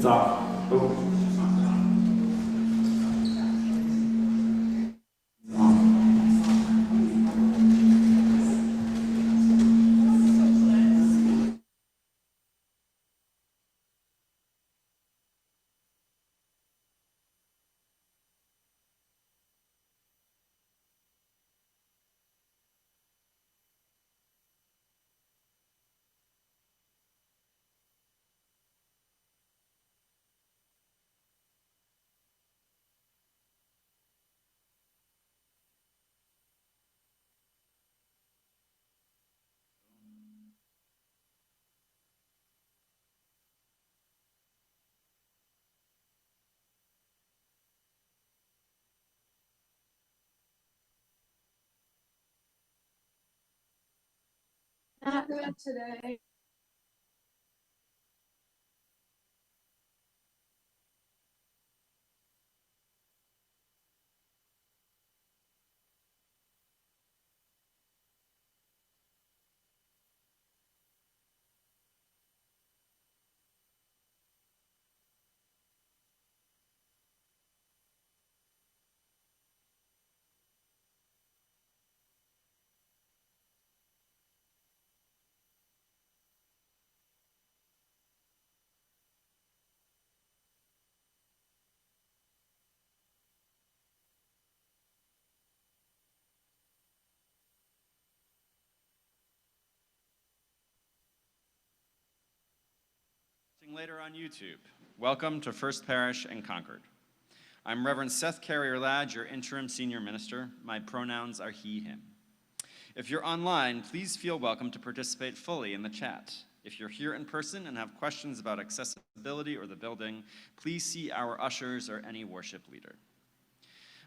Stop. Oh. Not good today. Later on YouTube. Welcome to First Parish in Concord. I'm Reverend Seth Carrier-Ladd, your interim senior minister. My pronouns are he, him. If you're online, please feel welcome to participate fully in the chat. If you're here in person and have questions about accessibility or the building, please see our ushers or any worship leader.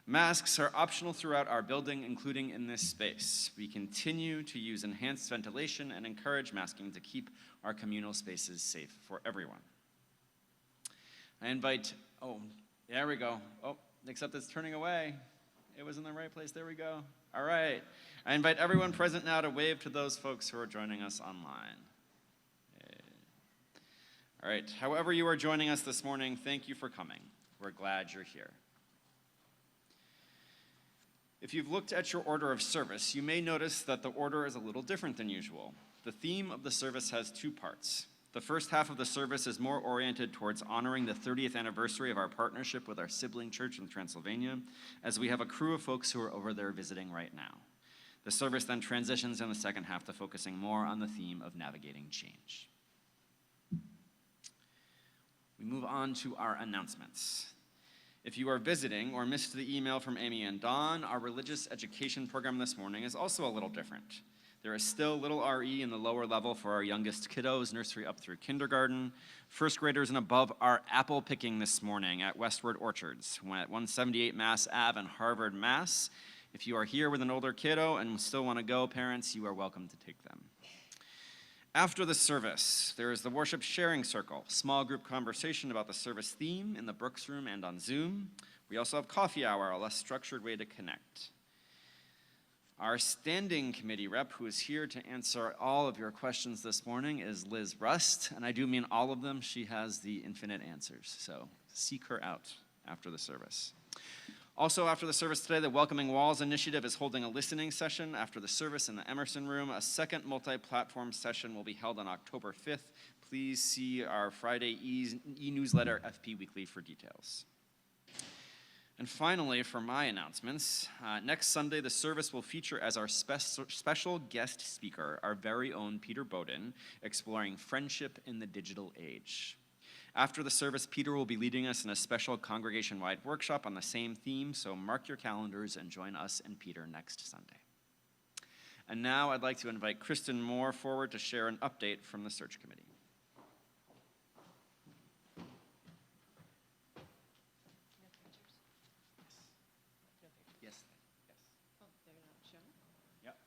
Masks are optional throughout our building, including in this space. We continue to use enhanced ventilation and encourage masking to keep our communal spaces safe for everyone. I invite, oh, there we go. Oh, except it's turning away. It was in the right place, there we go. All right. I invite everyone present now to wave to those folks who are joining us online. All right, however you are joining us this morning, thank you for coming. We're glad you're here. If you've looked at your order of service, you may notice that the order is a little different than usual. The theme of the service has two parts. The first half of the service is more oriented towards honoring the 30th anniversary of our partnership with our sibling church in Transylvania, as we have a crew of folks who are over there visiting right now. The service then transitions in the second half to focusing more on the theme of navigating change. We move on to our announcements. If you are visiting or missed the email from Amy and Dawn, our religious education program this morning is also a little different. There is still little RE in the lower level for our youngest kiddos, nursery up through kindergarten. First graders and above are apple picking this morning at Westward Orchards at 178 Mass Ave and Harvard, Mass. If you are here with an older kiddo and still want to go, parents, you are welcome to take them. After the service, there is the worship sharing circle, small group conversation about the service theme in the Brooks room and on Zoom. We also have coffee hour, a less structured way to connect. Our standing committee rep, who is here to answer all of your questions this morning, is Liz Rust, and I do mean all of them. She has the infinite answers, so seek her out after the service. Also, after the service today, the Welcoming Walls Initiative is holding a listening session after the service in the Emerson Room. A second multi-platform session will be held on October 5th. Please see our Friday e-newsletter, FP Weekly, for details. And finally, for my announcements, next Sunday, the service will feature as our special guest speaker, our very own Peter Bowden, exploring friendship in the digital age. After the service, Peter will be leading us in a special congregation-wide workshop on the same theme, so mark your calendars and join us and Peter next Sunday. And now I'd like to invite Kristen Moore forward to share an update from the search committee. Yes. Oh, they're not showing? Yep.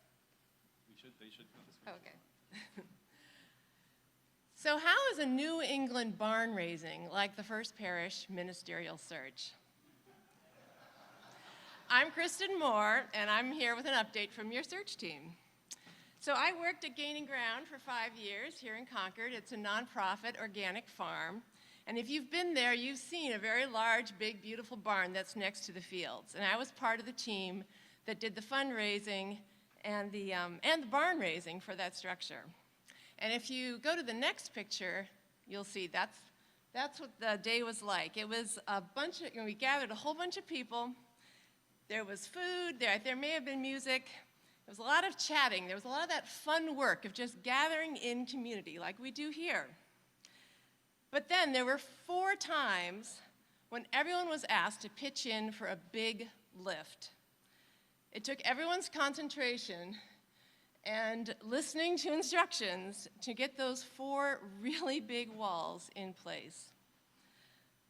They should come this way. Okay. So how is a New England barn raising like the First Parish ministerial search? I'm Kristen Moore, and I'm here with an update from your search team. So I worked at Gaining Ground for 5 years here in Concord. It's a nonprofit organic farm, And if you've been there, you've seen a very large, big, beautiful barn that's next to the fields. And I was part of the team that did the fundraising and the barn raising for that structure. And if you go to the next picture, you'll see that's what the day was like. It was a bunch of, we gathered a whole bunch of people. There was food, there may have been music. There was a lot of chatting. There was a lot of that fun work of just gathering in community like we do here. But then there were 4 times when everyone was asked to pitch in for a big lift. It took everyone's concentration and listening to instructions to get those 4 really big walls in place.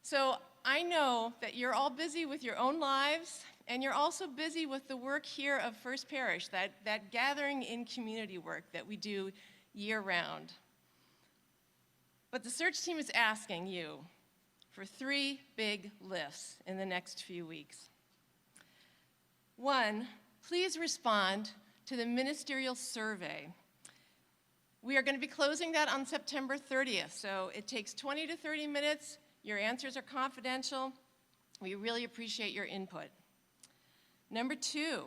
So I know that you're all busy with your own lives, and you're also busy with the work here of First Parish, that gathering in community work that we do year-round. But the search team is asking you for 3 big lifts in the next few weeks. 1, please respond to the ministerial survey. We are going to be closing that on September 30th, so it takes 20 to 30 minutes. Your answers are confidential. We really appreciate your input. Number 2,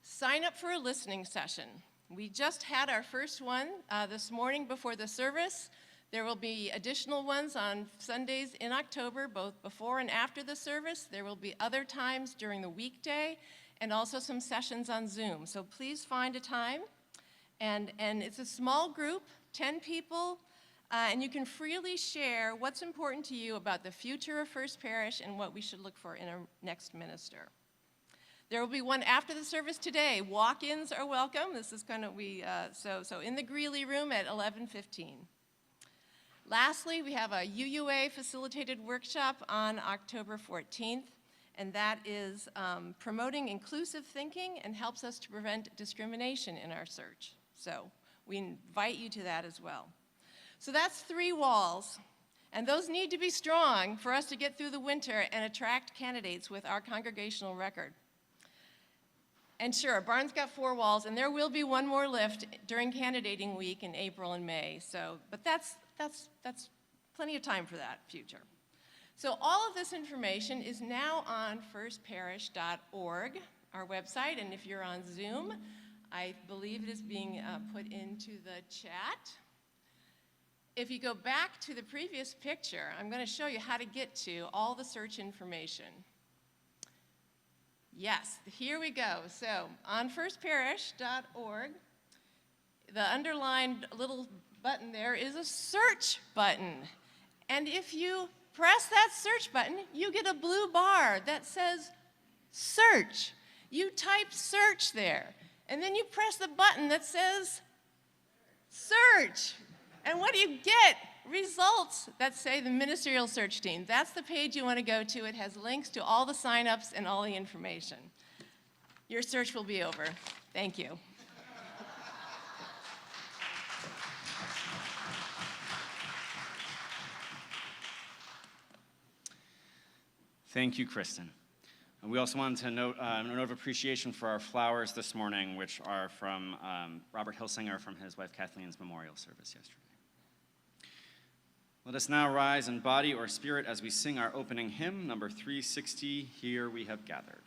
sign up for a listening session. We just had our first one this morning before the service. There will be additional ones on Sundays in October, both before and after the service. There will be other times during the weekday, and also some sessions on Zoom. So please find a time. And it's a small group, 10 people, and you can freely share what's important to you about the future of First Parish and what we should look for in our next minister. There will be one after the service today. Walk-ins are welcome. This is kind of, so in the Greeley room at 11:15. Lastly, we have a UUA facilitated workshop on October 14th, and that is promoting inclusive thinking and helps us to prevent discrimination in our search. So we invite you to that as well. So that's 3 walls, and those need to be strong for us to get through the winter and attract candidates with our congregational record. And sure, Barn's got 4 walls, and there will be one more lift during candidating week in April and May. So, but that's plenty of time for that future. So all of this information is now on firstparish.org, our website, and if you're on Zoom, I believe it is being put into the chat. If you go back to the previous picture, I'm going to show you how to get to all the search information. Yes, here we go. So on firstparish.org, the underlined little button there is a search button. And if you press that search button, you get a blue bar that says search. You type search there, and then you press the button that says search. And what do you get? Results that say the ministerial search team. That's the page you want to go to. It has links to all the sign-ups and all the information. Your search will be over. Thank you. Thank you, Kristen. And we also wanted to note a note of appreciation for our flowers this morning, which are from Robert Hilsinger from his wife Kathleen's memorial service yesterday. Let us now rise in body or spirit as we sing our opening hymn, number 360, Here We Have Gathered.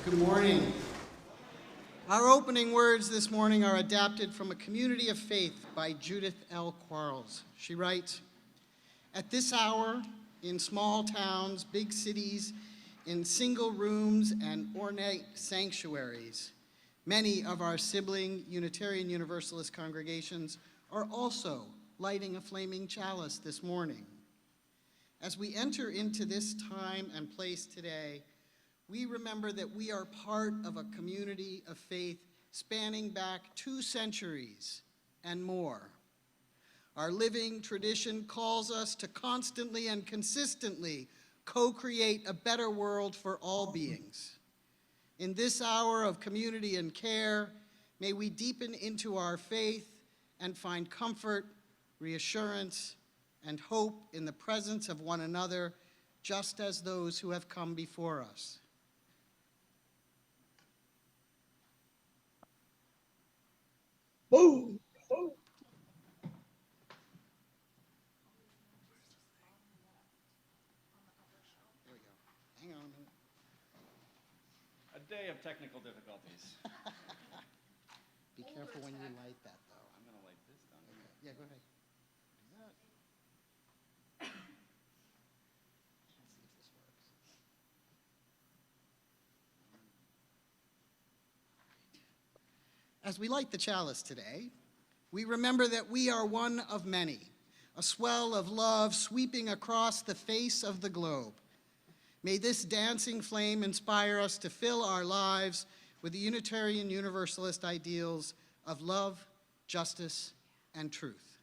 Good morning. Our opening words this morning are adapted from A Community of Faith by Judith L. Quarles. She writes, "At this hour, in small towns, big cities, in single rooms and ornate sanctuaries, many of our sibling Unitarian Universalist congregations are also lighting a flaming chalice this morning. As we enter into this time and place today, we remember that we are part of a community of faith spanning back 2 centuries and more. Our living tradition calls us to constantly and consistently co-create a better world for all beings. In this hour of community and care, may we deepen into our faith and find comfort, reassurance, and hope in the presence of one another, just as those who have come before us. Boom. There we go. Hang on a minute. A day of technical difficulties. Be careful when you light that, though. I'm gonna light this down. Okay. Yeah, go ahead. Do that. Let's see if this works. As we light the chalice today, we remember that we are one of many, a swell of love sweeping across the face of the globe. May this dancing flame inspire us to fill our lives with the Unitarian Universalist ideals of love, justice, and truth.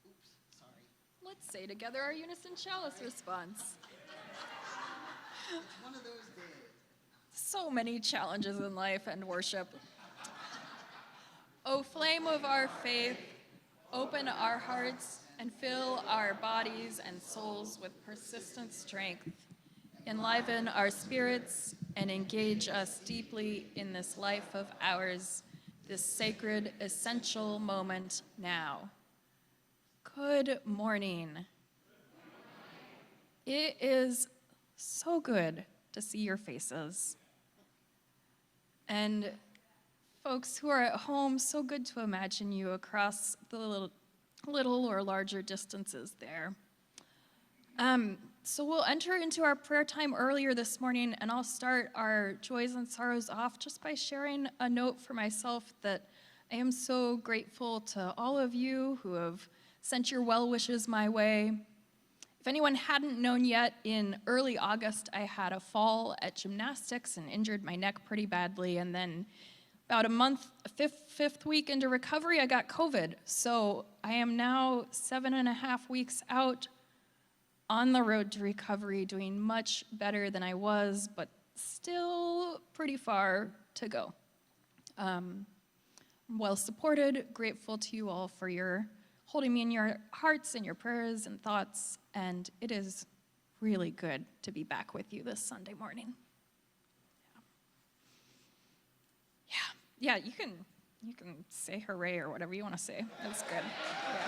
Oops, sorry. Let's say together our unison chalice response. It's one of those days. So many challenges in life and worship. O flame of our faith, open our hearts and fill our bodies and souls with persistent strength. Enliven our spirits and engage us deeply in this life of ours, this sacred, essential moment now. Good morning. It is so good to see your faces. And folks who are at home, so good to imagine you across the little or larger distances there. So we'll enter into our prayer time earlier this morning, and I'll start our joys and sorrows off just by sharing a note for myself that I am so grateful to all of you who have sent your well wishes my way. If anyone hadn't known yet, in early August, I had a fall at gymnastics and injured my neck pretty badly, and then about a month, fifth week into recovery, I got COVID. So I am now 7.5 weeks out on the road to recovery, doing much better than I was, but still pretty far to go. I'm well supported, grateful to you all for your holding me in your hearts and your prayers and thoughts, and it is really good to be back with you this Sunday morning. Yeah, you can say hooray or whatever you want to say. That's good. Yeah.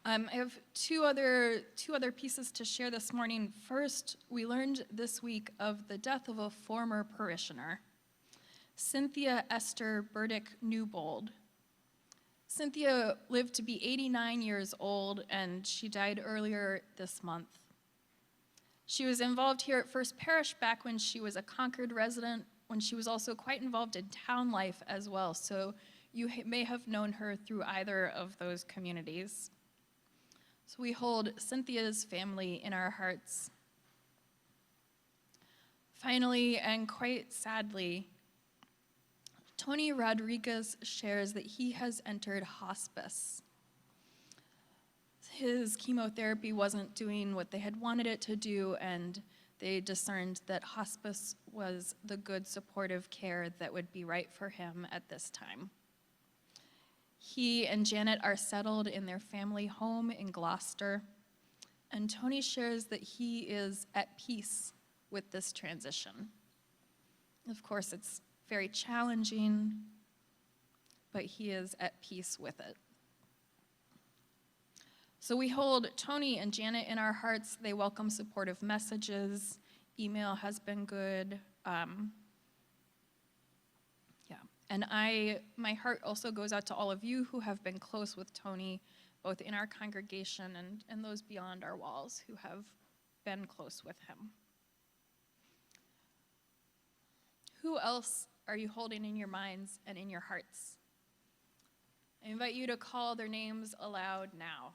I have two other pieces to share this morning. First, we learned this week of the death of a former parishioner, Cynthia Esther Burdick Newbold. Cynthia lived to be 89 years old, and she died earlier this month. She was involved here at First Parish back when she was a Concord resident, when she was also quite involved in town life as well, so you may have known her through either of those communities. So we hold Cynthia's family in our hearts. Finally, and quite sadly, Tony Rodriguez shares that he has entered hospice. His chemotherapy wasn't doing what they had wanted it to do, and they discerned that hospice was the good supportive care that would be right for him at this time. He and Janet are settled in their family home in Gloucester, and Tony shares that he is at peace with this transition. Of course, it's very challenging, but he is at peace with it. So we hold Tony and Janet in our hearts. They welcome supportive messages. Email has been good. And my heart also goes out to all of you who have been close with Tony, both in our congregation and those beyond our walls who have been close with him. Who else are you holding in your minds and in your hearts? I invite you to call their names aloud now.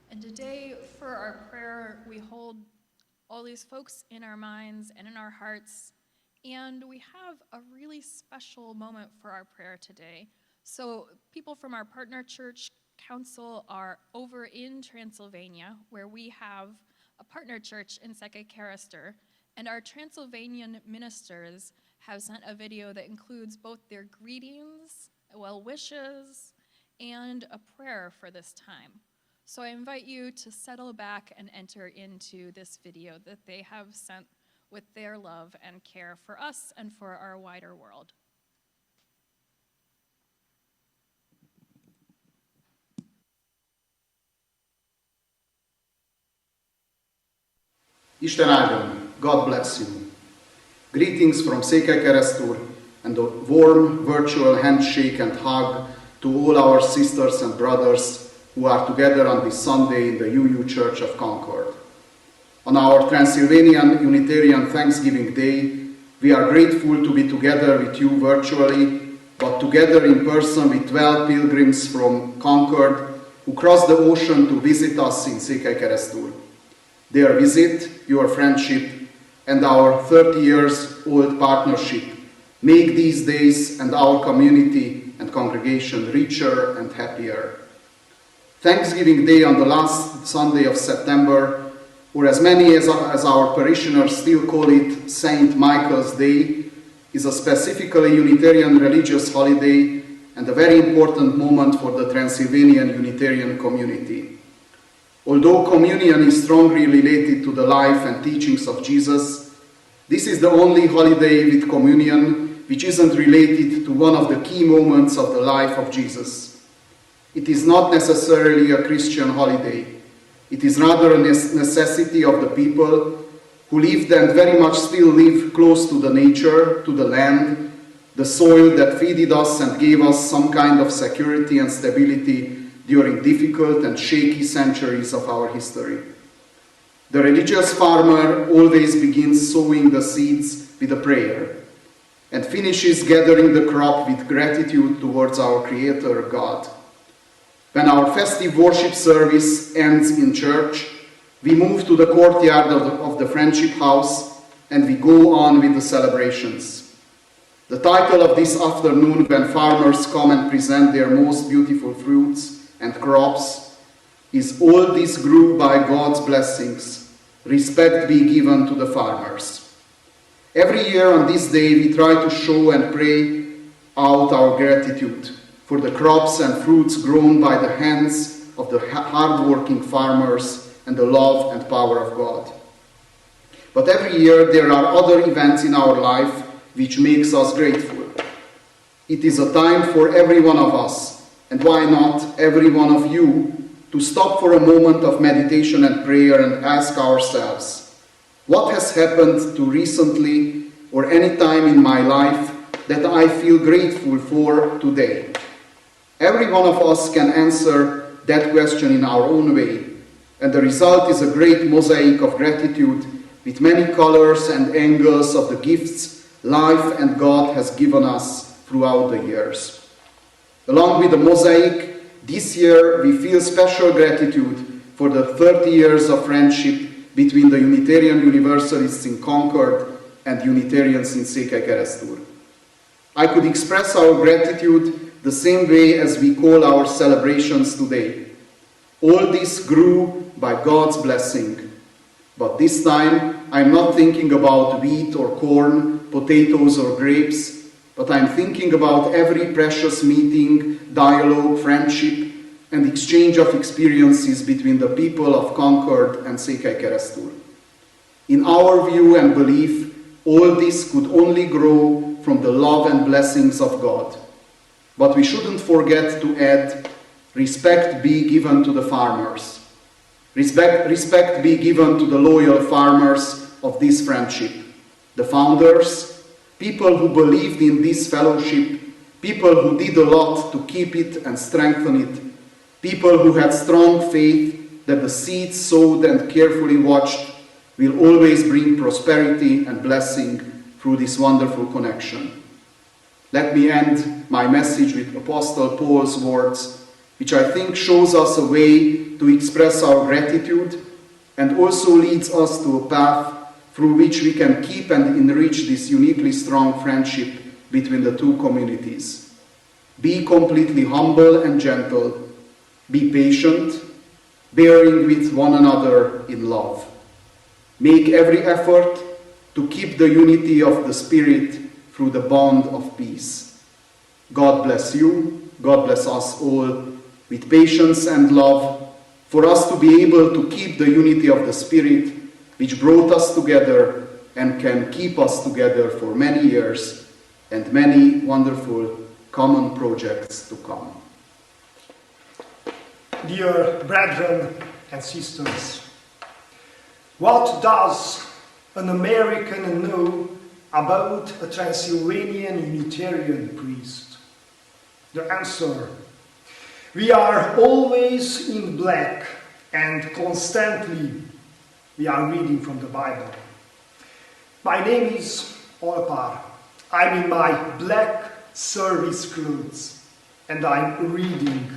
And today, for our prayer, we hold all these folks in our minds and in our hearts, and we have a really special moment for our prayer today. So people from our partner church council are over in Transylvania, where we have a partner church in Sekekarister, and our Transylvanian ministers have sent a video that includes both their greetings, well wishes, and a prayer for this time. So I invite you to settle back and enter into this video that they have sent with their love and care for us and for our wider world. Isten áldjon, God bless you. Greetings from Székelykeresztúr and a warm virtual handshake and hug to all our sisters and brothers who are together on this Sunday in the UU Church of Concord. On our Transylvanian Unitarian Thanksgiving Day, we are grateful to be together with you virtually, but together in person with 12 pilgrims from Concord who crossed the ocean to visit us in Székelykeresztúr. Their visit, your friendship, and our 30 years old partnership make these days and our community and congregation richer and happier. Thanksgiving Day on the last Sunday of September, or as many as our parishioners still call it St. Michael's Day, is a specifically Unitarian religious holiday and a very important moment for the Transylvanian Unitarian community. Although communion is strongly related to the life and teachings of Jesus, this is the only holiday with communion which isn't related to one of the key moments of the life of Jesus. It is not necessarily a Christian holiday. It is rather a necessity of the people who lived and very much still live close to the nature, to the land, the soil that feeded us and gave us some kind of security and stability during difficult and shaky centuries of our history. The religious farmer always begins sowing the seeds with a prayer and finishes gathering the crop with gratitude towards our Creator God. When our festive worship service ends in church, we move to the courtyard of the Friendship House and we go on with the celebrations. The title of this afternoon, when farmers come and present their most beautiful fruits and crops, is "All this grew by God's blessings. Respect be given to the farmers." Every year on this day we try to show and pray out our gratitude for the crops and fruits grown by the hands of the hard-working farmers and the love and power of God. But every year there are other events in our life which makes us grateful. It is a time for every one of us, and why not every one of you, to stop for a moment of meditation and prayer and ask ourselves, what has happened to recently or any time in my life that I feel grateful for today? Every one of us can answer that question in our own way, and the result is a great mosaic of gratitude with many colors and angles of the gifts life and God has given us throughout the years. Along with the mosaic, this year we feel special gratitude for the 30 years of friendship between the Unitarian Universalists in Concord and Unitarians in Székelykeresztúr. I could express our gratitude the same way as we call our celebrations today. All this grew by God's blessing. But this time, I'm not thinking about wheat or corn, potatoes or grapes, but I'm thinking about every precious meeting, dialogue, friendship, and exchange of experiences between the people of Concord and Székelykeresztúr. In our view and belief, all this could only grow from the love and blessings of God. But we shouldn't forget to add, respect be given to the farmers. Respect be given to the loyal farmers of this friendship, the founders, people who believed in this fellowship, people who did a lot to keep it and strengthen it, people who had strong faith that the seeds sowed and carefully watched will always bring prosperity and blessing through this wonderful connection. Let me end my message with Apostle Paul's words, which I think shows us a way to express our gratitude and also leads us to a path through which we can keep and enrich this uniquely strong friendship between the two communities. Be completely humble and gentle. Be patient, bearing with one another in love. Make every effort to keep the unity of the Spirit through the bond of peace. God bless you, God bless us all, with patience and love, for us to be able to keep the unity of the Spirit, which brought us together and can keep us together for many years and many wonderful common projects to come. Dear brethren and sisters, what does an American know about a Transylvanian Unitarian priest? The answer: we are always in black and constantly we are reading from the Bible. My name is Alpar. I'm in my black service clothes and I'm reading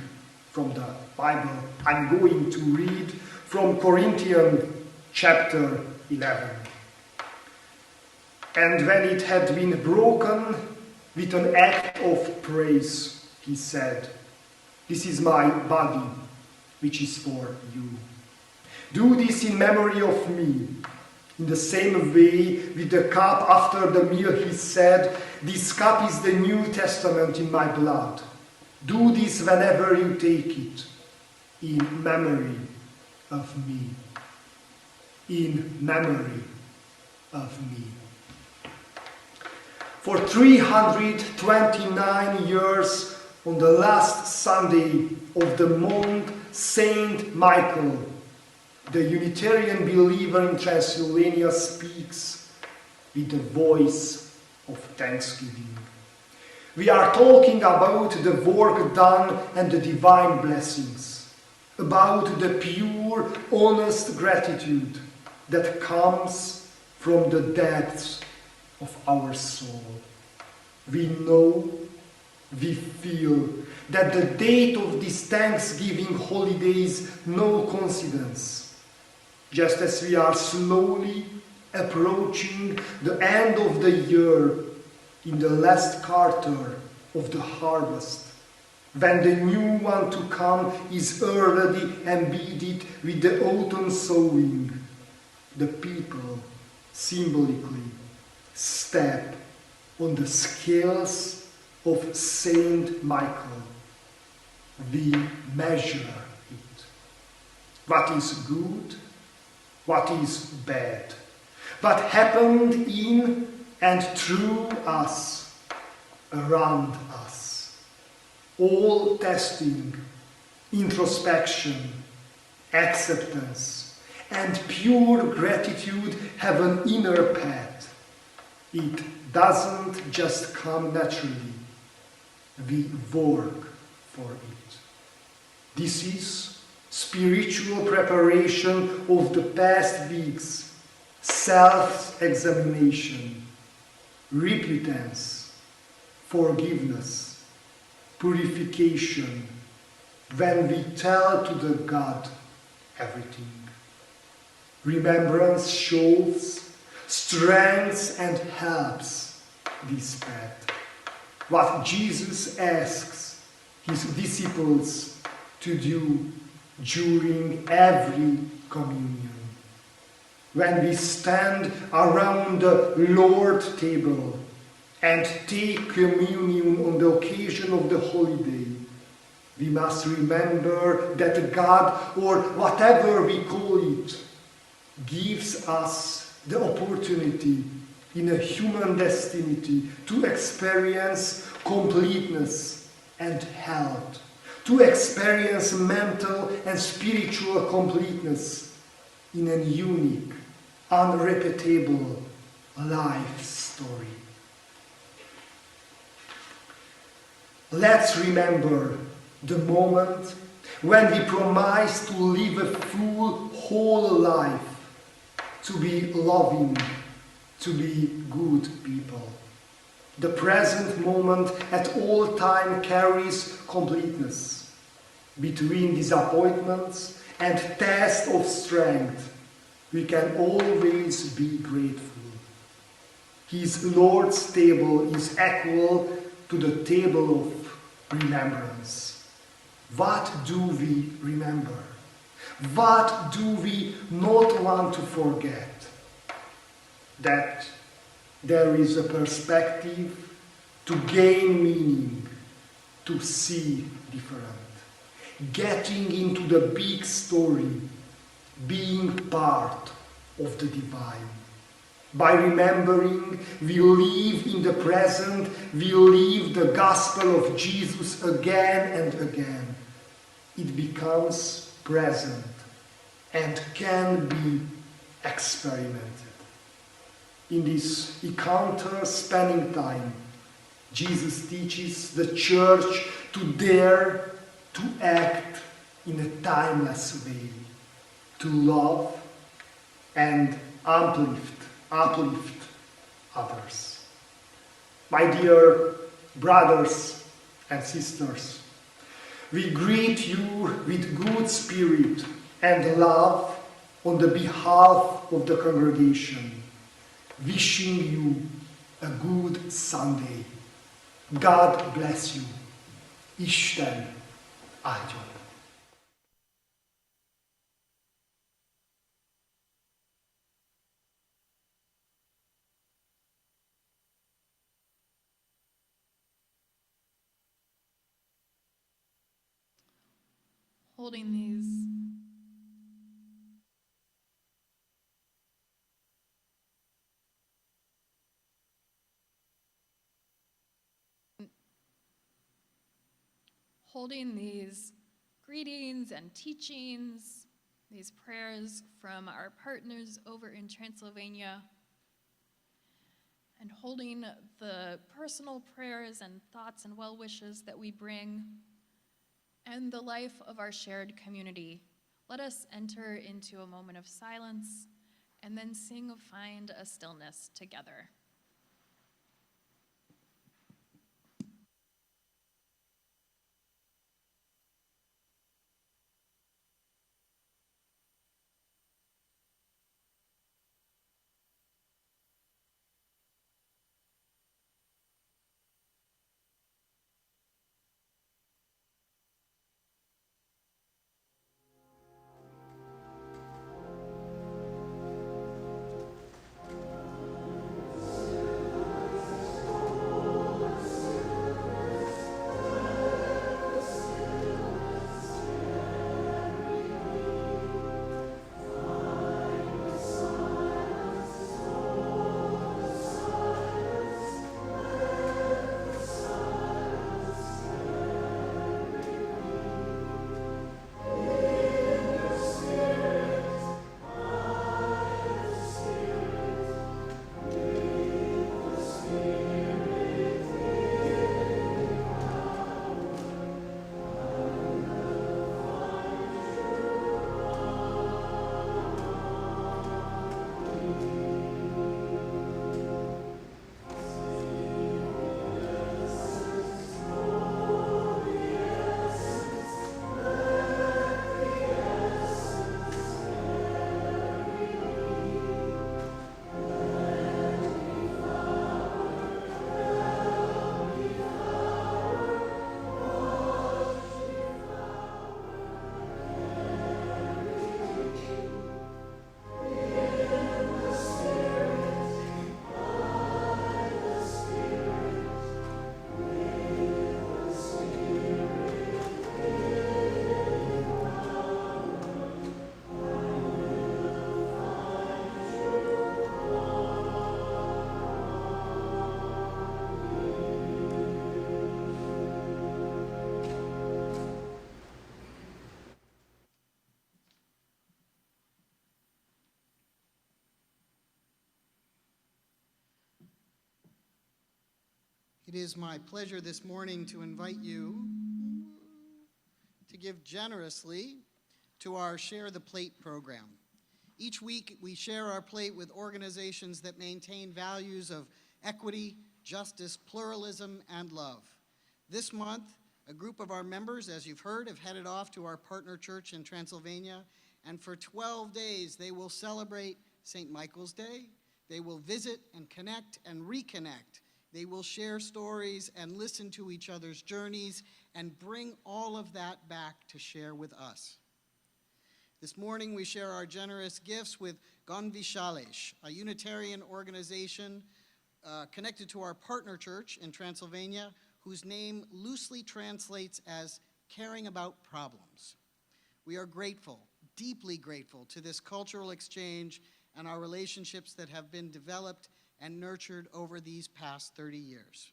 from the Bible. I'm going to read from Corinthians chapter 11. And when it had been broken with an act of praise, he said, "This is my body, which is for you. Do this in memory of me." In the same way, with the cup after the meal, he said, "This cup is the New Testament in my blood. Do this whenever you take it, in memory of me." In memory of me. For 329 years, on the last Sunday of the month Saint Michael, the Unitarian believer in Transylvania speaks with the voice of thanksgiving. We are talking about the work done and the divine blessings, about the pure, honest gratitude that comes from the depths of our soul. We know, we feel that the date of this Thanksgiving holiday is no coincidence. Just as we are slowly approaching the end of the year in the last quarter of the harvest, when the new one to come is already embedded with the autumn sowing, the people symbolically step on the scales of Saint Michael. We measure it. What is good? What is bad? What happened in and through us, around us? All testing, introspection, acceptance, and pure gratitude have an inner path. It doesn't just come naturally. We work for it. This is spiritual preparation of the past weeks, self-examination, repentance, forgiveness, purification, when we tell to the God everything. Remembrance shows, strengthens and helps this path. What Jesus asks his disciples to do during every communion. When we stand around the Lord's table and take communion on the occasion of the holiday, We must remember that God, or whatever we call it, gives us the opportunity in a human destiny to experience completeness and health, to experience mental and spiritual completeness in a unique, unrepeatable life story. Let's remember the moment when we promise to live a full, whole life, to be loving, to be good people. The present moment at all time carries completeness. Between disappointments and tests of strength, we can always be grateful. His Lord's table is equal to the table of remembrance. What do we remember? What do we not want to forget? That there is a perspective to gain meaning, to see different, getting into the big story, being part of the divine. By remembering, we live in the present, we live the gospel of Jesus again and again. It becomes present and can be experimented. In this encounter spanning time, Jesus teaches the church to dare to act in a timeless way, to love and uplift others. My dear brothers and sisters, we greet you with good spirit and love on the behalf of the congregation, wishing you a good Sunday. God bless you. Isten áldjon. Holding these greetings and teachings, these prayers from our partners over in Transylvania, and holding the personal prayers and thoughts and well wishes that we bring, and the life of our shared community, let us enter into a moment of silence and then sing Find a Stillness together. It is my pleasure this morning to invite you to give generously to our Share the Plate program. Each week, we share our plate with organizations that maintain values of equity, justice, pluralism, and love. This month, a group of our members, as you've heard, have headed off to our partner church in Transylvania, and for 12 days, they will celebrate St. Michael's Day. They will visit and connect and reconnect. They will share stories and listen to each other's journeys and bring all of that back to share with us. This morning, we share our generous gifts with Gonvishalesh, a Unitarian organization connected to our partner church in Transylvania, whose name loosely translates as caring about problems. We are grateful, deeply grateful to this cultural exchange and our relationships that have been developed and nurtured over these past 30 years.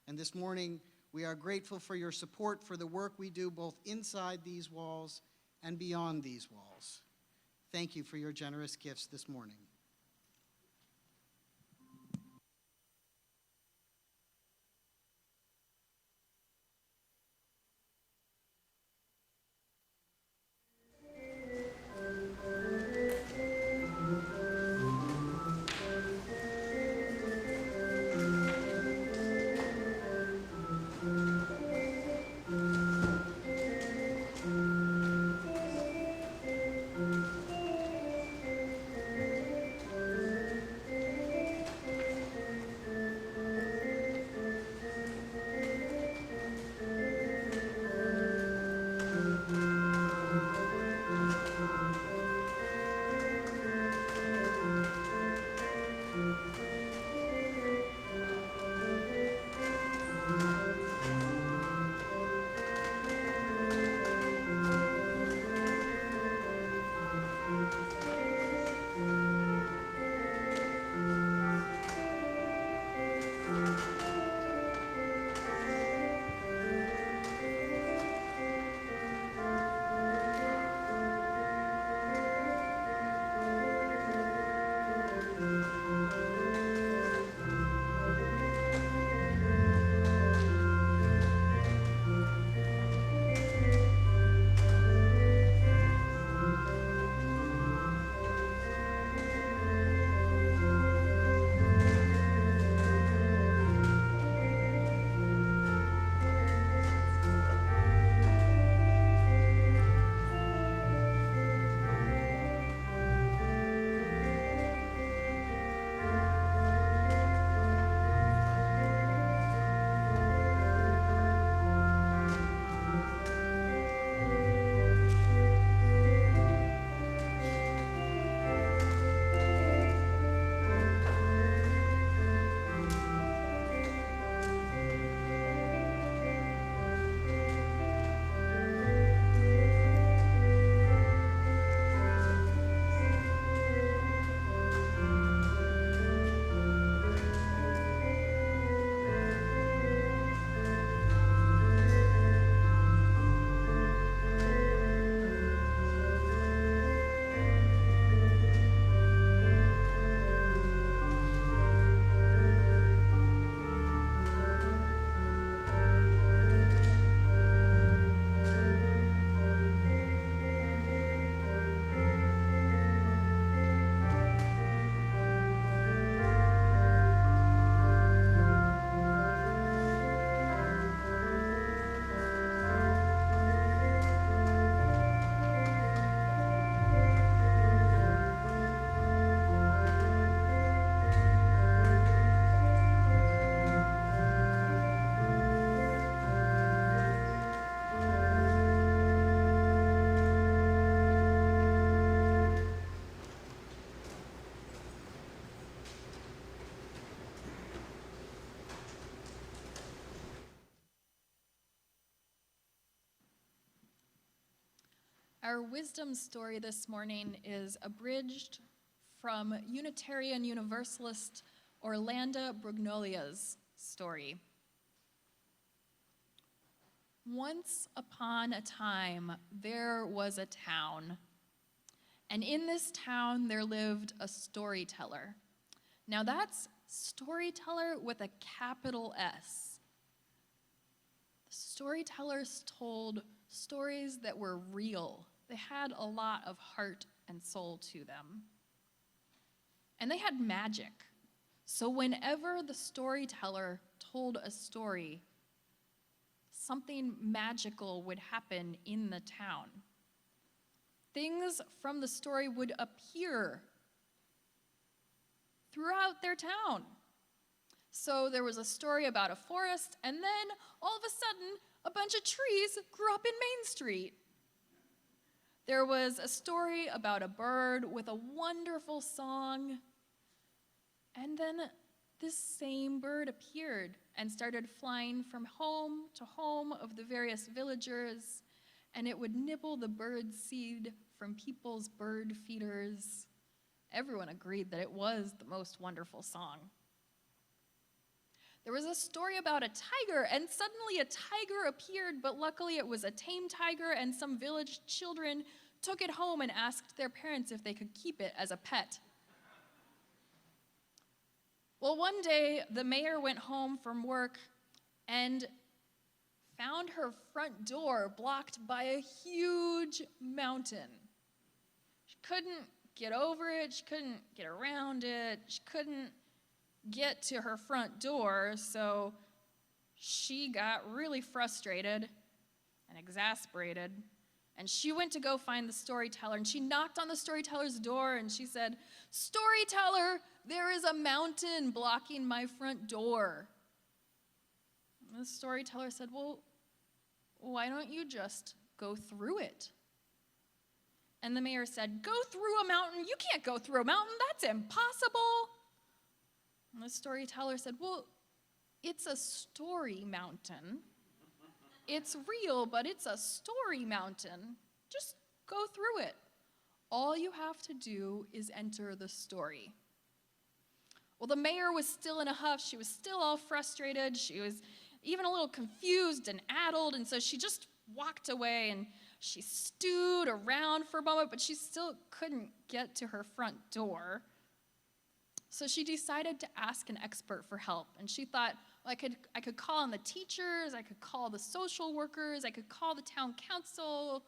And this morning, we are grateful for your support for the work we do both inside these walls and beyond these walls. Thank you for your generous gifts this morning. Our wisdom story this morning is abridged from Unitarian Universalist Orlando Brugnolia's story. Once upon a time, there was a town, and in this town there lived a storyteller. Now that's storyteller with a capital S. The storytellers told stories that were real. They had a lot of heart and soul to them. And they had magic. So whenever the storyteller told a story, something magical would happen in the town. Things from the story would appear throughout their town. So there was a story about a forest, and then all of a sudden, a bunch of trees grew up in Main Street. There was a story about a bird with a wonderful song, and then this same bird appeared and started flying from home to home of the various villagers, and it would nibble the bird seed from people's bird feeders. Everyone agreed that it was the most wonderful song. There was a story about a tiger, and suddenly a tiger appeared, but luckily it was a tame tiger, and some village children took it home and asked their parents if they could keep it as a pet. Well, one day, the mayor went home from work and found her front door blocked by a huge mountain. She couldn't get over it, she couldn't get around it, she couldn't get to her front door, so she got really frustrated and exasperated, and she went to go find the storyteller, and she knocked on the storyteller's door, and she said, "Storyteller, there is a mountain blocking my front door." And the storyteller said, "Well, why don't you just go through it?" And the mayor said, "Go through a mountain? You can't go through a mountain. That's impossible." And the storyteller said, "Well, it's a story mountain. It's real, but it's a story mountain. Just go through it. All you have to do is enter the story." Well, the mayor was still in a huff. She was still all frustrated. She was even a little confused and addled, and so she just walked away, and she stewed around for a moment, but she still couldn't get to her front door. So she decided to ask an expert for help, and she thought, well, I could call on the teachers, I could call the social workers, I could call the town council,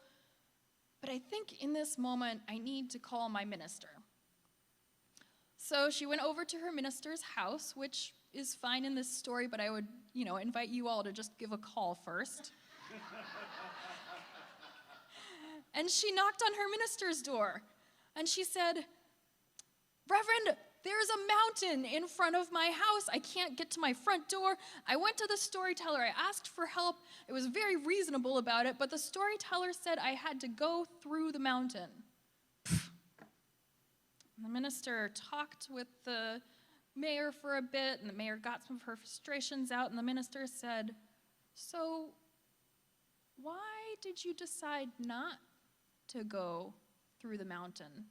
but I think in this moment I need to call my minister. So she went over to her minister's house, which is fine in this story, but I would, invite you all to just give a call first. And she knocked on her minister's door, and she said, "Reverend, there's a mountain in front of my house. I can't get to my front door. I went to the storyteller. I asked for help. It was very reasonable about it, but the storyteller said I had to go through the mountain." And the minister talked with the mayor for a bit, and the mayor got some of her frustrations out, and the minister said, "So why did you decide not to go through the mountain?"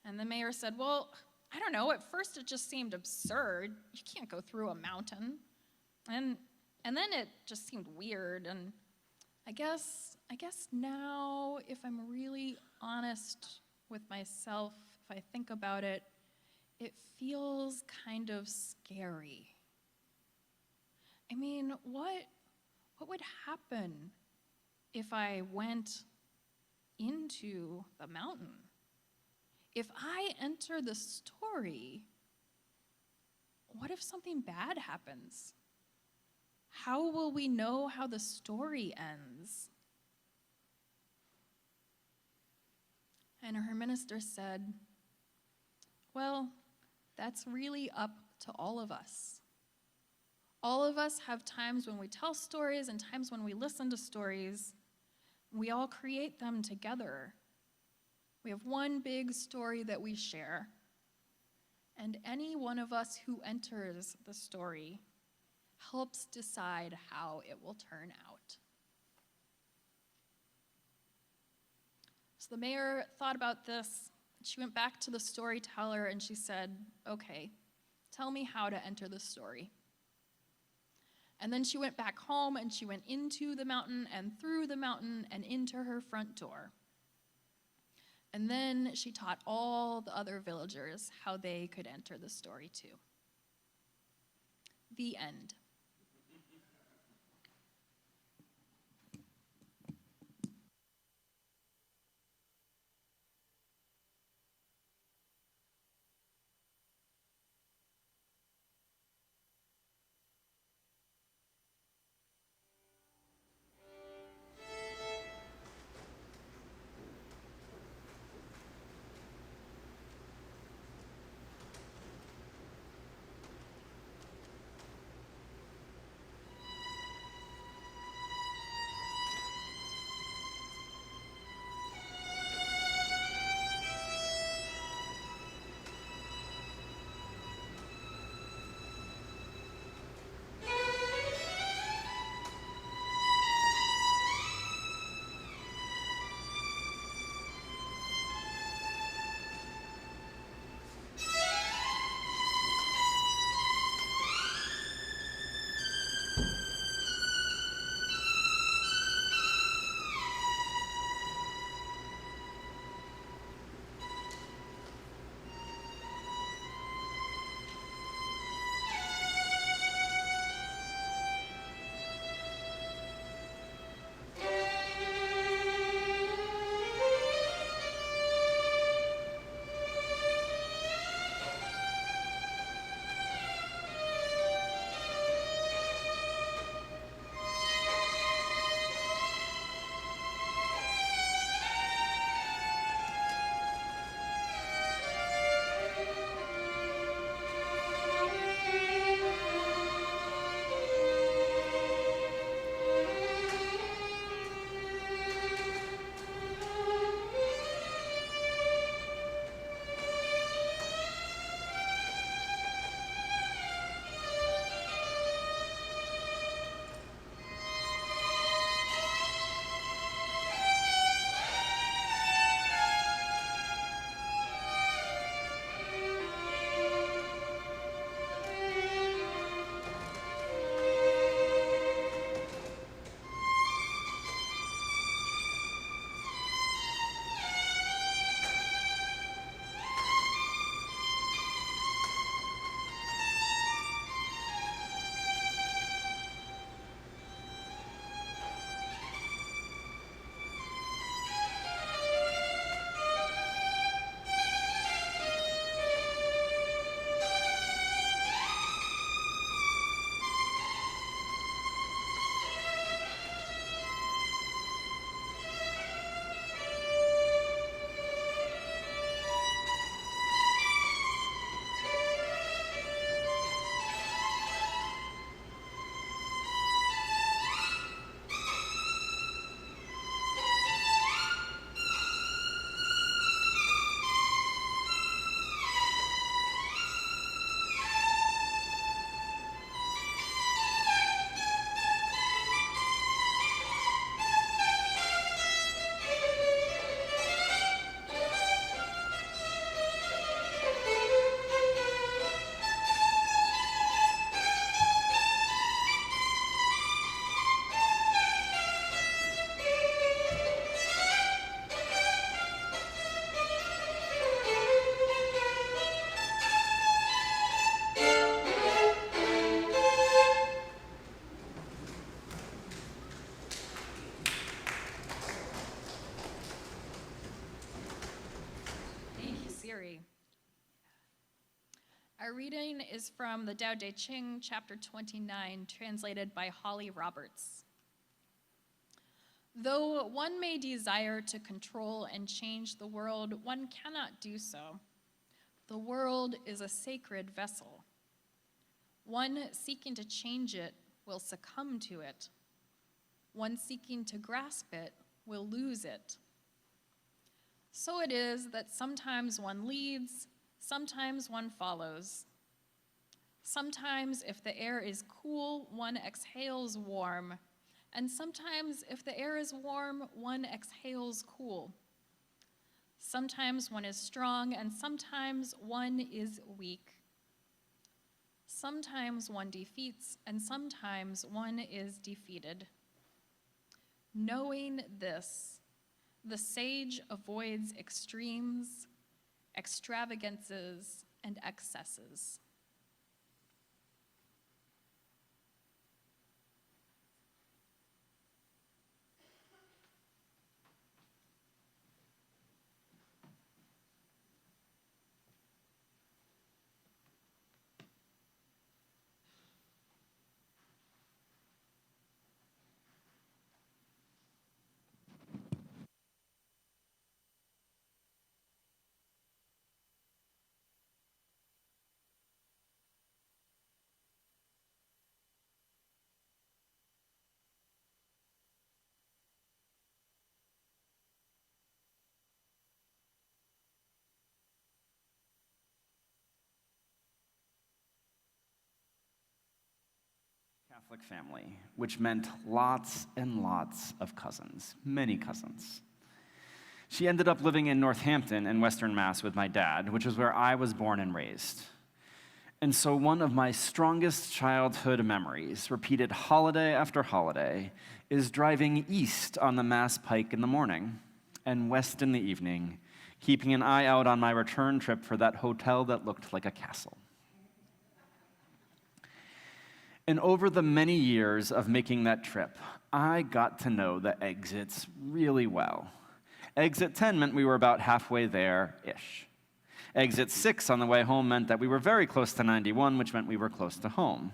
And the mayor said, "Well, I don't know. At first it just seemed absurd. You can't go through a mountain. And then it just seemed weird. And I guess now, if I'm really honest with myself, if I think about it, it feels kind of scary. I mean, what would happen if I went into the mountain? If I enter the story, what if something bad happens? How will we know how the story ends?" And her minister said, "Well, that's really up to all of us. All of us have times when we tell stories and times when we listen to stories. We all create them together. We have one big story that we share. And any one of us who enters the story helps decide how it will turn out." So the mayor thought about this. She went back to the storyteller and she said, "Okay, tell me how to enter the story." And then she went back home and she went into the mountain and through the mountain and into her front door. And then she taught all the other villagers how they could enter the story too. The end. Our reading is from the Tao Te Ching, chapter 29, translated by Holly Roberts. Though one may desire to control and change the world, one cannot do so. The world is a sacred vessel. One seeking to change it will succumb to it. One seeking to grasp it will lose it. So it is that sometimes one leads, sometimes one follows. Sometimes if the air is cool, one exhales warm, and sometimes if the air is warm, one exhales cool. Sometimes one is strong, and sometimes one is weak. Sometimes one defeats, and sometimes one is defeated. Knowing this, The sage avoids extremes, extravagances, and excesses. Catholic family, which meant lots and lots of cousins, many cousins. She ended up living in Northampton in Western Mass with my dad, which is where I was born and raised. And so one of my strongest childhood memories, repeated holiday after holiday, is driving east on the Mass Pike in the morning and west in the evening, keeping an eye out on my return trip for that hotel that looked like a castle. And over the many years of making that trip, I got to know the exits really well. Exit 10 meant we were about halfway there-ish. Exit 6 on the way home meant that we were very close to 91, which meant we were close to home.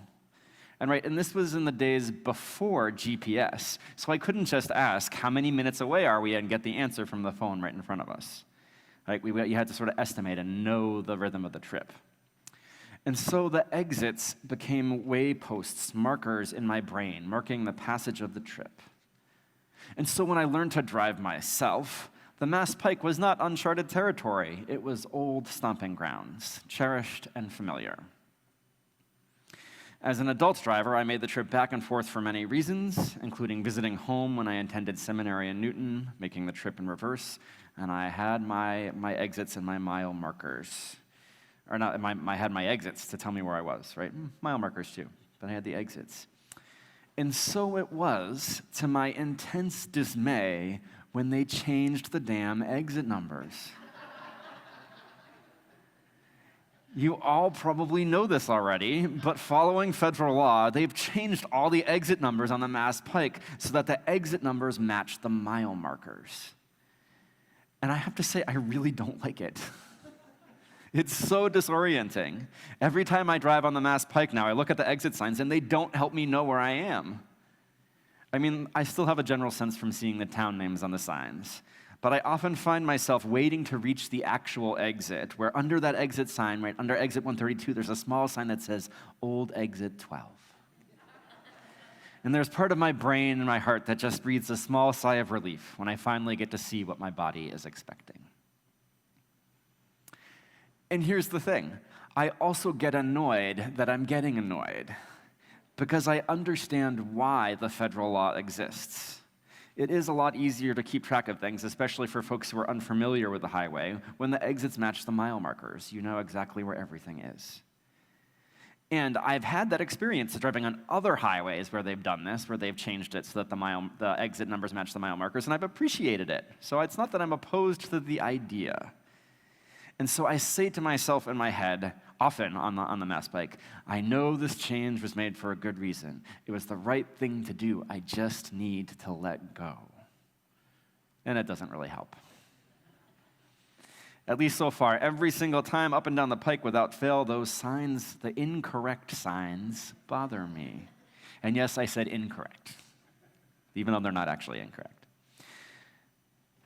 And this was in the days before GPS, so I couldn't just ask, how many minutes away are we, and get the answer from the phone right in front of us. You had to sort of estimate and know the rhythm of the trip. And so the exits became wayposts, markers in my brain, marking the passage of the trip. And so when I learned to drive myself, the Mass Pike was not uncharted territory. It was old stomping grounds, cherished and familiar. As an adult driver, I made the trip back and forth for many reasons, including visiting home when I attended seminary in Newton, making the trip in reverse, and I had my exits and my mile markers. Or not, I had my exits to tell me where I was, right? Mile markers too, but I had the exits. And so it was, to my intense dismay, when they changed the damn exit numbers. You all probably know this already, but following federal law, they've changed all the exit numbers on the Mass Pike so that the exit numbers match the mile markers. And I have to say, I really don't like it. It's so disorienting. Every time I drive on the Mass Pike now, I look at the exit signs, and they don't help me know where I am. I mean, I still have a general sense from seeing the town names on the signs, but I often find myself waiting to reach the actual exit, where under that exit sign, right under exit 132, there's a small sign that says, Old Exit 12. And there's part of my brain and my heart that just breathes a small sigh of relief when I finally get to see what my body is expecting. And here's the thing, I also get annoyed that I'm getting annoyed, because I understand why the federal law exists. It is a lot easier to keep track of things, especially for folks who are unfamiliar with the highway, when the exits match the mile markers. You know exactly where everything is. And I've had that experience driving on other highways where they've done this, where they've changed it so that the exit numbers match the mile markers, and I've appreciated it. So it's not that I'm opposed to the idea. And so I say to myself in my head, often on the Mass Pike, I know this change was made for a good reason. It was the right thing to do. I just need to let go. And it doesn't really help. At least so far, every single time up and down the pike without fail, those signs, the incorrect signs, bother me. And yes, I said incorrect, even though they're not actually incorrect.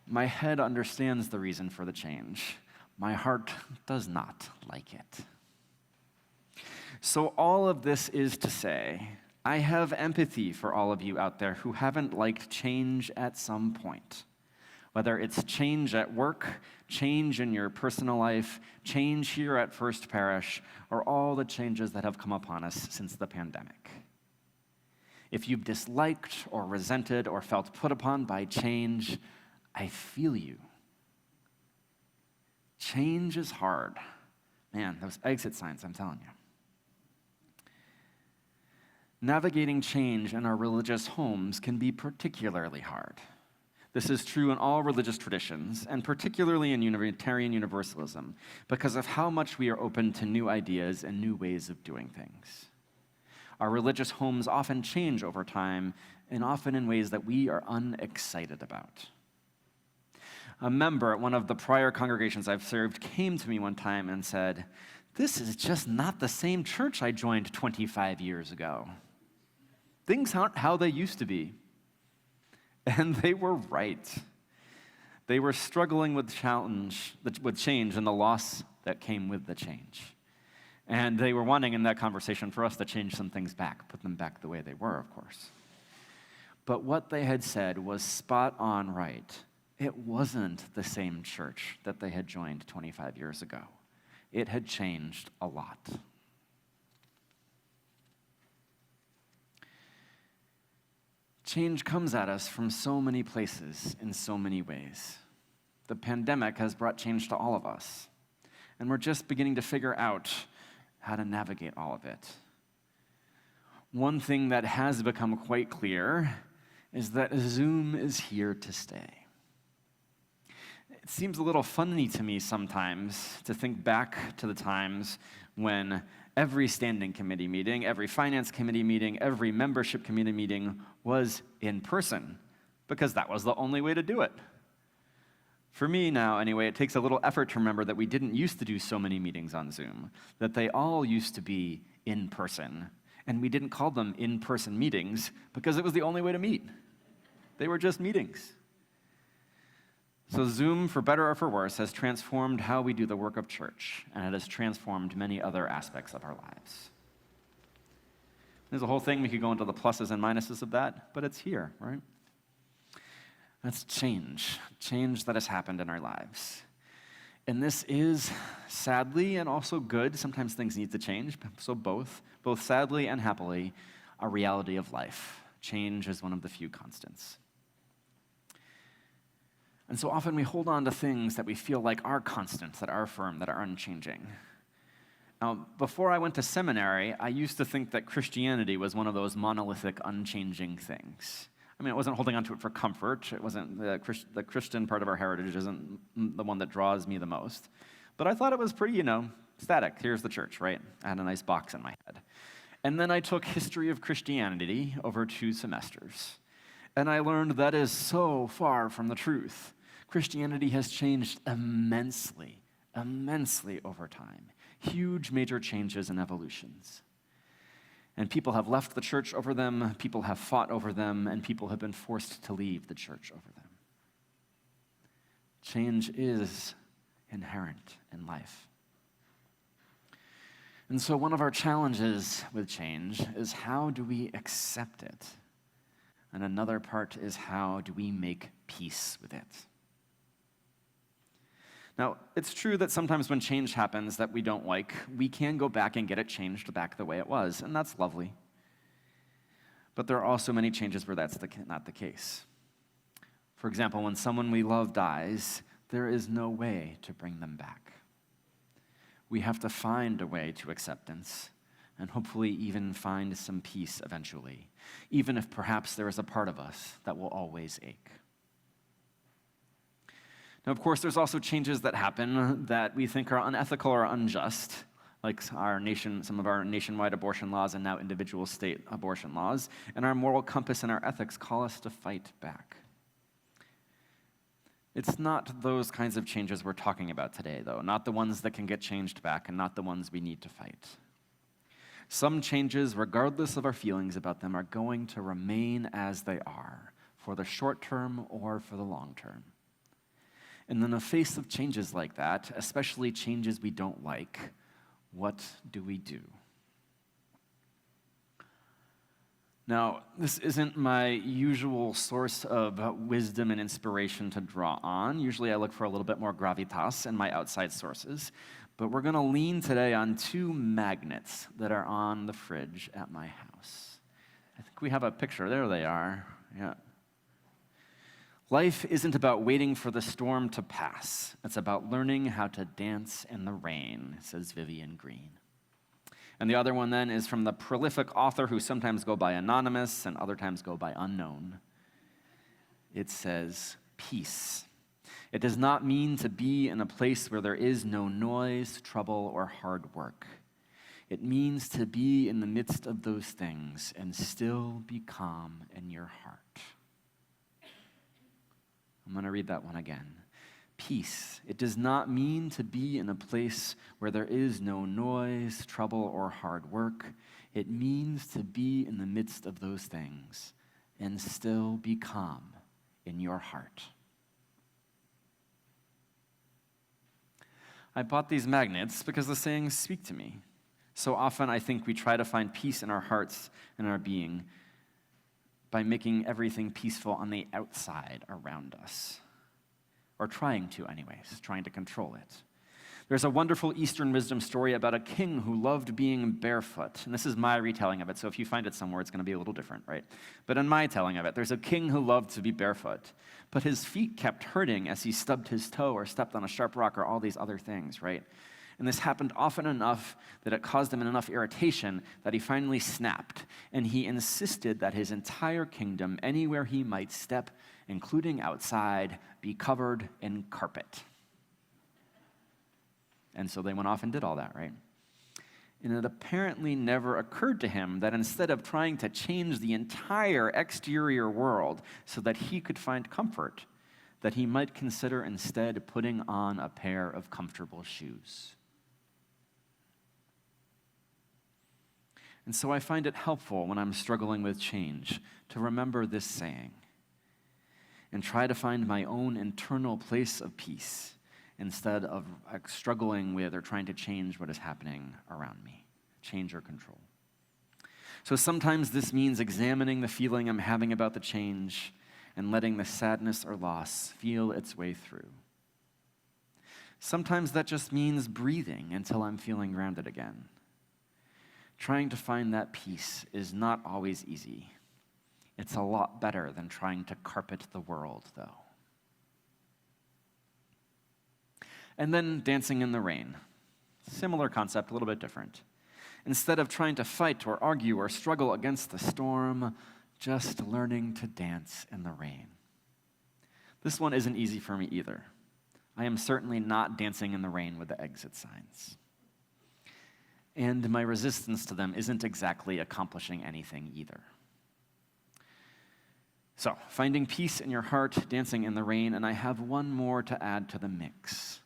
My head understands the reason for the change. My heart does not like it. So all of this is to say, I have empathy for all of you out there who haven't liked change at some point. Whether it's change at work, change in your personal life, change here at First Parish, or all the changes that have come upon us since the pandemic. If you've disliked or resented or felt put upon by change, I feel you. Change is hard. Man, those exit signs, I'm telling you. Navigating change in our religious homes can be particularly hard. This is true in all religious traditions, and particularly in Unitarian Universalism, because of how much we are open to new ideas and new ways of doing things. Our religious homes often change over time, and often in ways that we are unexcited about. A member at one of the prior congregations I've served came to me one time and said, "This is just not the same church I joined 25 years ago. Things aren't how they used to be." And they were right. They were struggling with change and the loss that came with the change. And they were wanting in that conversation for us to change some things back, put them back the way they were, of course. But what they had said was spot on right. It wasn't the same church that they had joined 25 years ago. It had changed a lot. Change comes at us from so many places in so many ways. The pandemic has brought change to all of us, and we're just beginning to figure out how to navigate all of it. One thing that has become quite clear is that Zoom is here to stay. It seems a little funny to me sometimes to think back to the times when every standing committee meeting, every finance committee meeting, every membership committee meeting was in person, because that was the only way to do it. For me now, anyway, it takes a little effort to remember that we didn't used to do so many meetings on Zoom, that they all used to be in person, and we didn't call them in-person meetings because it was the only way to meet. They were just meetings. So Zoom, for better or for worse, has transformed how we do the work of church, and it has transformed many other aspects of our lives. There's a whole thing, we could go into the pluses and minuses of that, but it's here, right? That's change that has happened in our lives. And this is, sadly and also good, sometimes things need to change, so both sadly and happily, a reality of life. Change is one of the few constants. And so often we hold on to things that we feel like are constants, that are firm, that are unchanging. Now, before I went to seminary, I used to think that Christianity was one of those monolithic, unchanging things. I mean, I wasn't holding on to it for comfort. It wasn't the Christian part of our heritage isn't the one that draws me the most. But I thought it was pretty, static. Here's the church, right? I had a nice box in my head. And then I took History of Christianity over 2 semesters. And I learned that is so far from the truth. Christianity has changed immensely over time. Huge major changes and evolutions. And people have left the church over them, people have fought over them, and people have been forced to leave the church over them. Change is inherent in life. And so one of our challenges with change is, how do we accept it? And another part is, how do we make peace with it? Now, it's true that sometimes when change happens that we don't like, we can go back and get it changed back the way it was, and that's lovely. But there are also many changes where that's not the case. For example, when someone we love dies, there is no way to bring them back. We have to find a way to acceptance, and hopefully even find some peace eventually, even if perhaps there is a part of us that will always ache. Now, of course, there's also changes that happen that we think are unethical or unjust, like some of our nationwide abortion laws and now individual state abortion laws, and our moral compass and our ethics call us to fight back. It's not those kinds of changes we're talking about today, though, not the ones that can get changed back and not the ones we need to fight. Some changes, regardless of our feelings about them, are going to remain as they are for the short term or for the long term. And in the face of changes like that, especially changes we don't like, what do we do? Now, this isn't my usual source of wisdom and inspiration to draw on. Usually I look for a little bit more gravitas in my outside sources. But we're going to lean today on 2 magnets that are on the fridge at my house. I think we have a picture. There they are. Yeah. Life isn't about waiting for the storm to pass. It's about learning how to dance in the rain, says Vivian Green. And the other one then is from the prolific author who sometimes go by anonymous and other times go by unknown. It says, peace. It does not mean to be in a place where there is no noise, trouble, or hard work. It means to be in the midst of those things and still be calm in your heart. I'm going to read that one again. Peace. It does not mean to be in a place where there is no noise, trouble, or hard work. It means to be in the midst of those things and still be calm in your heart. I bought these magnets because the sayings speak to me. So often I think we try to find peace in our hearts and our being by making everything peaceful on the outside around us. Or trying to anyways, trying to control it. There's a wonderful Eastern wisdom story about a king who loved being barefoot. And this is my retelling of it, so if you find it somewhere, it's going to be a little different, right? But in my telling of it, there's a king who loved to be barefoot. But his feet kept hurting as he stubbed his toe or stepped on a sharp rock or all these other things, right? And this happened often enough that it caused him enough irritation that he finally snapped. And he insisted that his entire kingdom, anywhere he might step, including outside, be covered in carpet. And so they went off and did all that, right? And it apparently never occurred to him that instead of trying to change the entire exterior world so that he could find comfort, that he might consider instead putting on a pair of comfortable shoes. And so I find it helpful when I'm struggling with change to remember this saying and try to find my own internal place of peace instead of struggling with or trying to change what is happening around me, change or control. So sometimes this means examining the feeling I'm having about the change and letting the sadness or loss feel its way through. Sometimes that just means breathing until I'm feeling grounded again. Trying to find that peace is not always easy. It's a lot better than trying to carpet the world, though. And then dancing in the rain. Similar concept, a little bit different. Instead of trying to fight or argue or struggle against the storm, just learning to dance in the rain. This one isn't easy for me either. I am certainly not dancing in the rain with the exit signs. And my resistance to them isn't exactly accomplishing anything either. So, finding peace in your heart, dancing in the rain, and I have one more to add to the mix.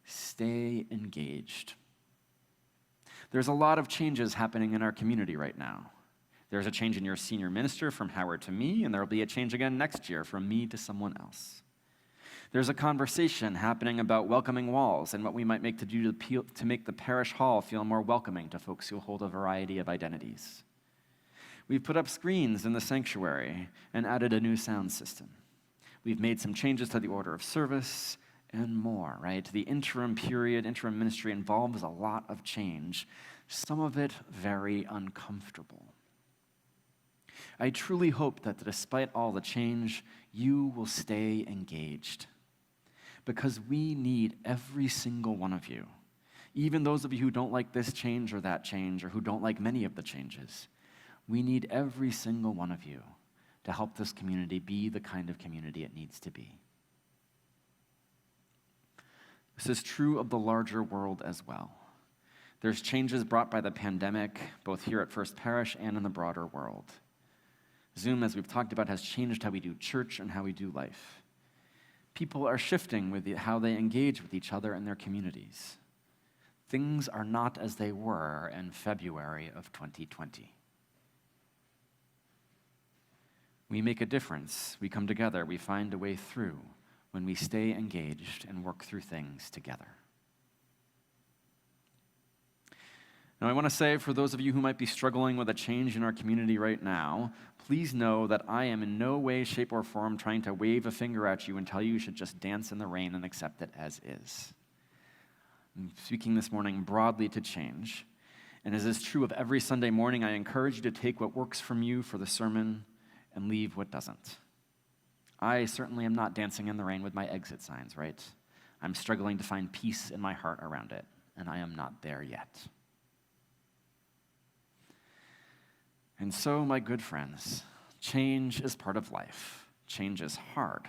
Stay engaged. There's a lot of changes happening in our community right now. There's a change in your senior minister from Howard to me, and there will be a change again next year from me to someone else. There's a conversation happening about welcoming walls and what we might make to do to make the parish hall feel more welcoming to folks who hold a variety of identities. We've put up screens in the sanctuary and added a new sound system. We've made some changes to the order of service and more, right? The interim ministry involves a lot of change, some of it very uncomfortable. I truly hope that despite all the change, you will stay engaged. Because we need every single one of you, even those of you who don't like this change or that change, or who don't like many of the changes. We need every single one of you to help this community be the kind of community it needs to be. This is true of the larger world as well. There's changes brought by the pandemic, both here at First Parish and in the broader world. Zoom, as we've talked about, has changed how we do church and how we do life. People are shifting with how they engage with each other in their communities. Things are not as they were in February of 2020. We make a difference, we come together, we find a way through when we stay engaged and work through things together. Now, I want to say, for those of you who might be struggling with a change in our community right now, please know that I am in no way, shape, or form trying to wave a finger at you and tell you should just dance in the rain and accept it as is. I'm speaking this morning broadly to change, and as is true of every Sunday morning, I encourage you to take what works from you for the sermon and leave what doesn't. I certainly am not dancing in the rain with my exit signs, right? I'm struggling to find peace in my heart around it, and I am not there yet. And so, my good friends, change is part of life. Change is hard.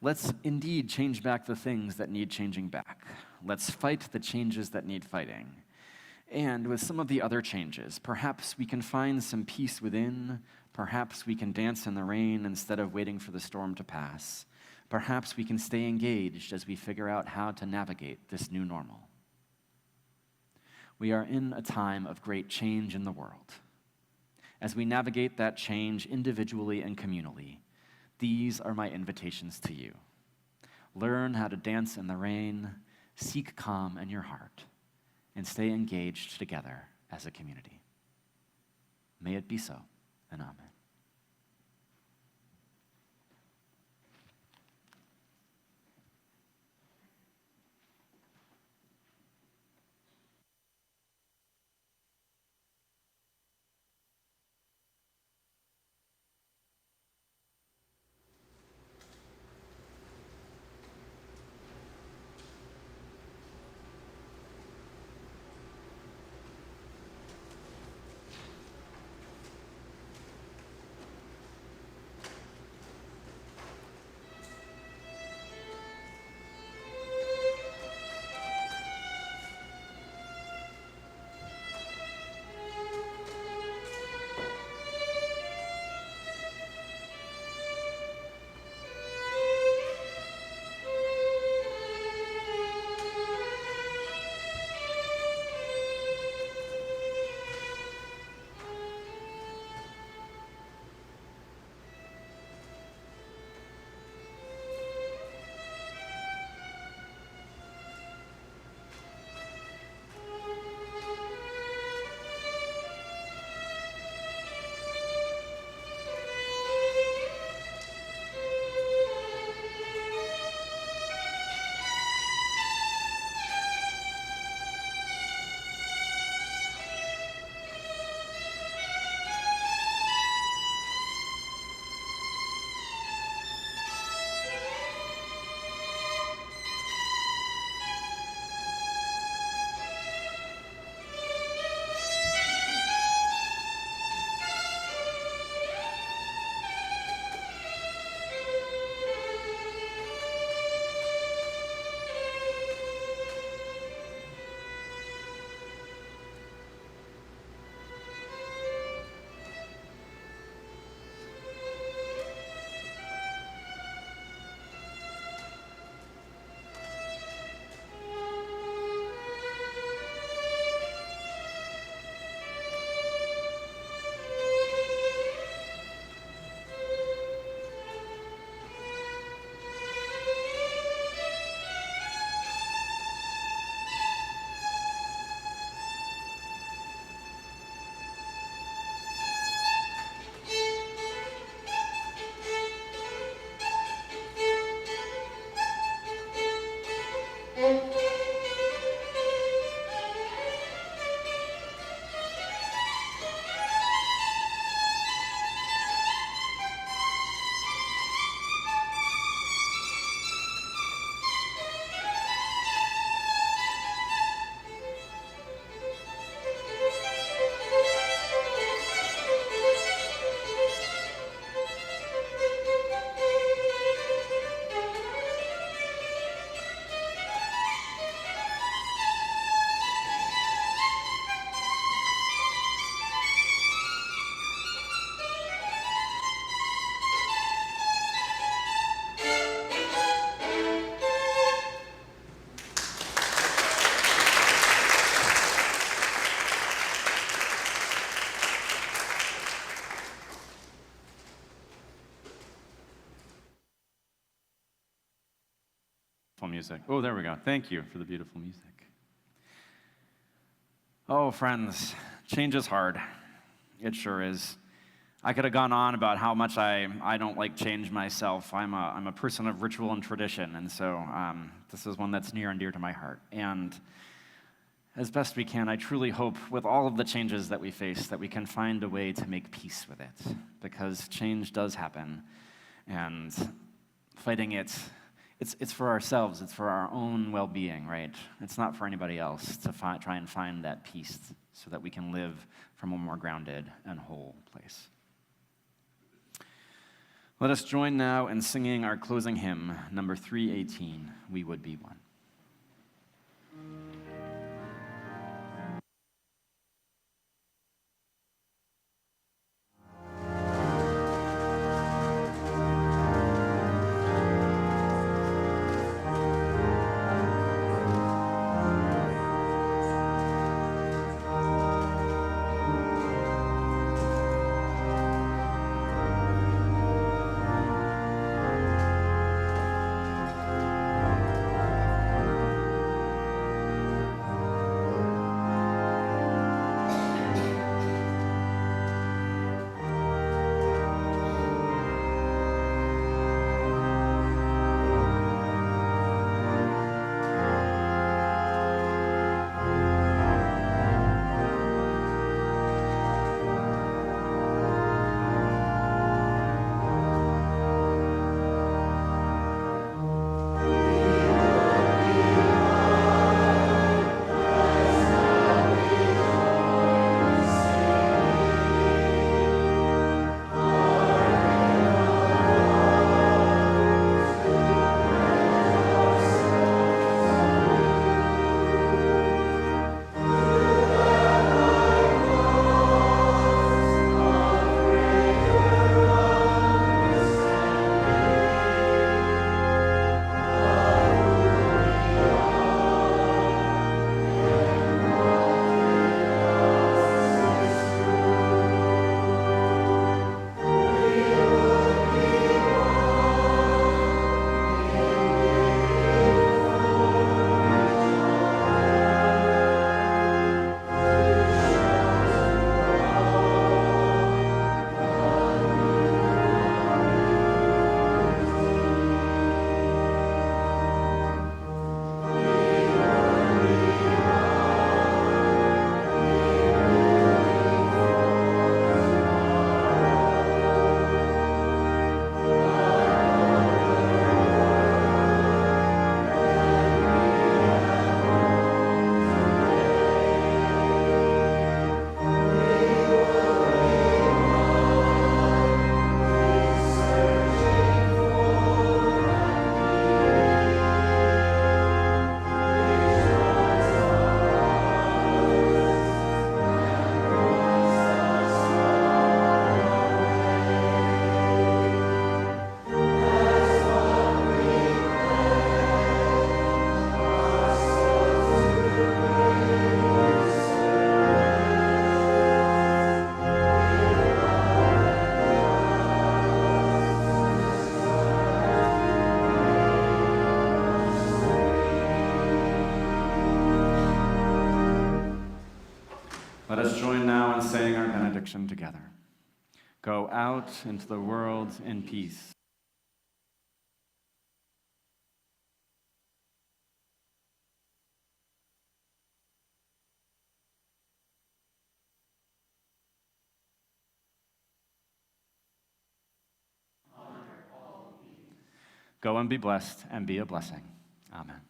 Let's indeed change back the things that need changing back. Let's fight the changes that need fighting. And with some of the other changes, perhaps we can find some peace within. Perhaps we can dance in the rain instead of waiting for the storm to pass. Perhaps we can stay engaged as we figure out how to navigate this new normal. We are in a time of great change in the world. As we navigate that change individually and communally, these are my invitations to you. Learn how to dance in the rain, seek calm in your heart, and stay engaged together as a community. May it be so, and amen. Music. Oh, there we go. Thank you for the beautiful music. Oh, friends, change is hard. It sure is. I could have gone on about how much I don't like change myself. I'm a person of ritual and tradition, and so this is one that's near and dear to my heart. And as best we can, I truly hope with all of the changes that we face that we can find a way to make peace with it, because change does happen, and fighting it, it's for ourselves, it's for our own well-being, right? It's not for anybody else to try and find that peace so that we can live from a more grounded and whole place. Let us join now in singing our closing hymn, number 318, We Would Be One. Let us join now in saying our benediction together. Go out into the world in peace. Go and be blessed and be a blessing. Amen.